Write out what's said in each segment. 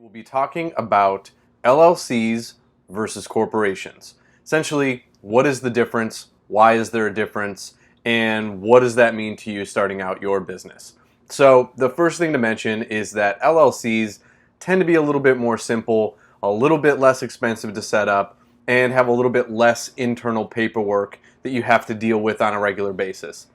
We'll be talking about LLCs versus corporations. Essentially, what is the difference? Why is there a difference? And what does that mean to you starting out your business? So the first thing to mention is that LLCs tend to be a little bit more simple, a little bit less expensive to set up, and have a little bit less internal paperwork that you have to deal with on a regular basis.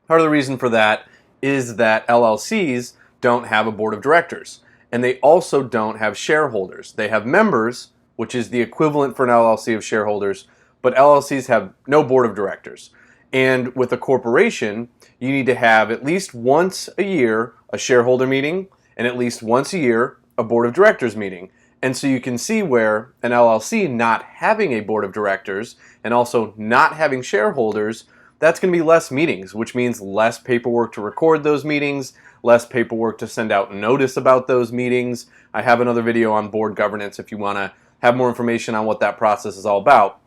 Part of the reason for that is that LLCs don't have a board of directors, and they also don't have shareholders. They have members, which is the equivalent for an LLC of shareholders, but LLCs have no board of directors. And with a corporation, you need to have at least once a year a shareholder meeting and at least once a year a board of directors meeting. And so you can see where an LLC not having a board of directors and also not having shareholders, that's going to be less meetings, which means less paperwork to record those meetings, less paperwork to send out notice about those meetings. I have another video on board governance if you want to have more information on what that process is all about.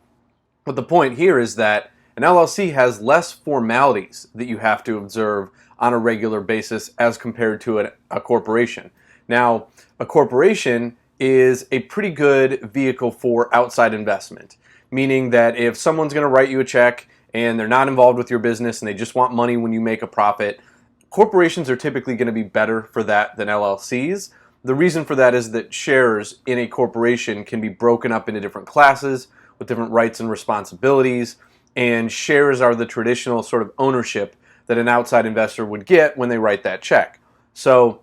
But the point here is that an LLC has less formalities that you have to observe on a regular basis as compared to a corporation. Now, a corporation is a pretty good vehicle for outside investment, meaning that if someone's going to write you a check and they're not involved with your business and they just want money when you make a profit, corporations are typically going to be better for that than LLCs. The reason for that is that shares in a corporation can be broken up into different classes with different rights and responsibilities, and shares are the traditional sort of ownership that an outside investor would get when they write that check. So,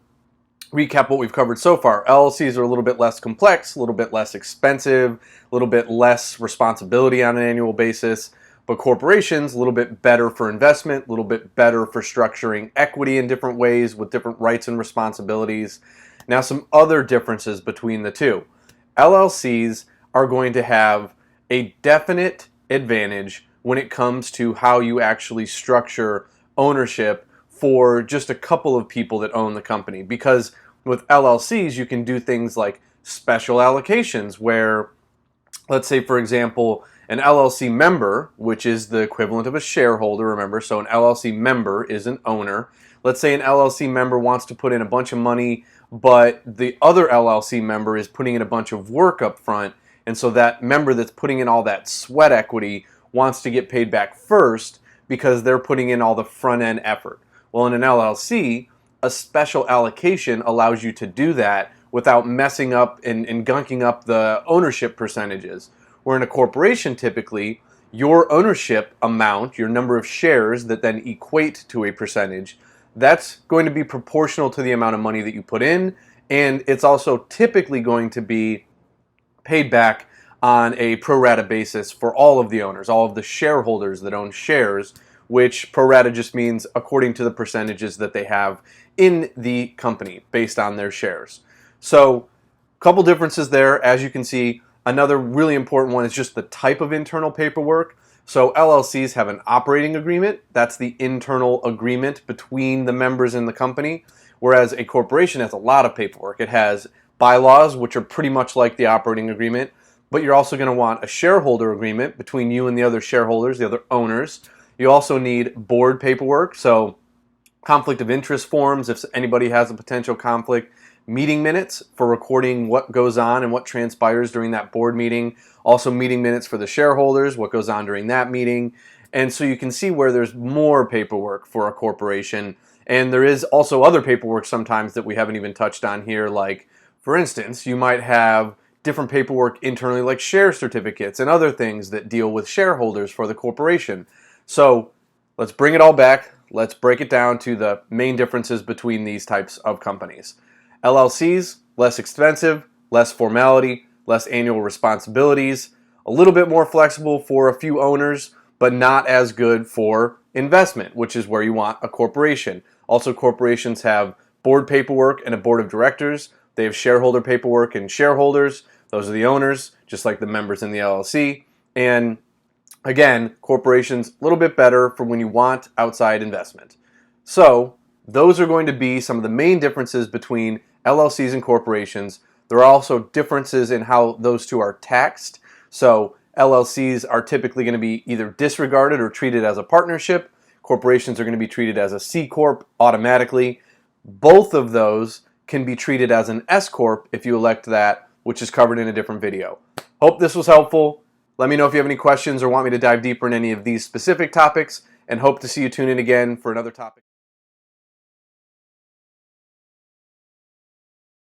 recap what we've covered so far. LLCs are a little bit less complex, a little bit less expensive, a little bit less responsibility on an annual basis. But corporations, a little bit better for investment, a little bit better for structuring equity in different ways with different rights and responsibilities. Now, some other differences between the two. LLCs are going to have a definite advantage when it comes to how you actually structure ownership for just a couple of people that own the company. Because with LLCs, you can do things like special allocations where, let's say, for example, an LLC member, which is the equivalent of a shareholder, remember, so an LLC member is an owner. Let's say an LLC member wants to put in a bunch of money, but the other LLC member is putting in a bunch of work up front, and so that member that's putting in all that sweat equity wants to get paid back first because they're putting in all the front-end effort. Well, in an LLC, a special allocation allows you to do that without messing up and gunking up the ownership percentages. Where in a corporation, typically, your ownership amount, your number of shares that then equate to a percentage, that's going to be proportional to the amount of money that you put in, and it's also typically going to be paid back on a pro rata basis for all of the owners, all of the shareholders that own shares, which pro rata just means according to the percentages that they have in the company based on their shares. So, a couple differences there, as you can see. Another really important one is just the type of internal paperwork. So LLCs have an operating agreement. That's the internal agreement between the members in the company, whereas a corporation has a lot of paperwork. It has bylaws, which are pretty much like the operating agreement, but you're also going to want a shareholder agreement between you and the other shareholders, the other owners. You also need board paperwork, so conflict of interest forms if anybody has a potential conflict, meeting minutes for recording what goes on and what transpires during that board meeting, also meeting minutes for the shareholders, what goes on during that meeting. And so you can see where there's more paperwork for a corporation, and there is also other paperwork sometimes that we haven't even touched on here, like, for instance, you might have different paperwork internally like share certificates and other things that deal with shareholders for the corporation. So let's bring it all back. Let's break it down to the main differences between these types of companies. LLCs, less expensive, less formality, less annual responsibilities, a little bit more flexible for a few owners, but not as good for investment, which is where you want a corporation. Also, corporations have board paperwork and a board of directors. They have shareholder paperwork and shareholders. Those are the owners, just like the members in the LLC. And again, corporations, a little bit better for when you want outside investment. So, those are going to be some of the main differences between LLCs and corporations. There are also differences in how those two are taxed. So LLCs are typically going to be either disregarded or treated as a partnership. Corporations are going to be treated as a C Corp automatically. Both of those can be treated as an S Corp if you elect that, which is covered in a different video. Hope this was helpful. Let me know if you have any questions or want me to dive deeper in any of these specific topics, and hope to see you tune in again for another topic.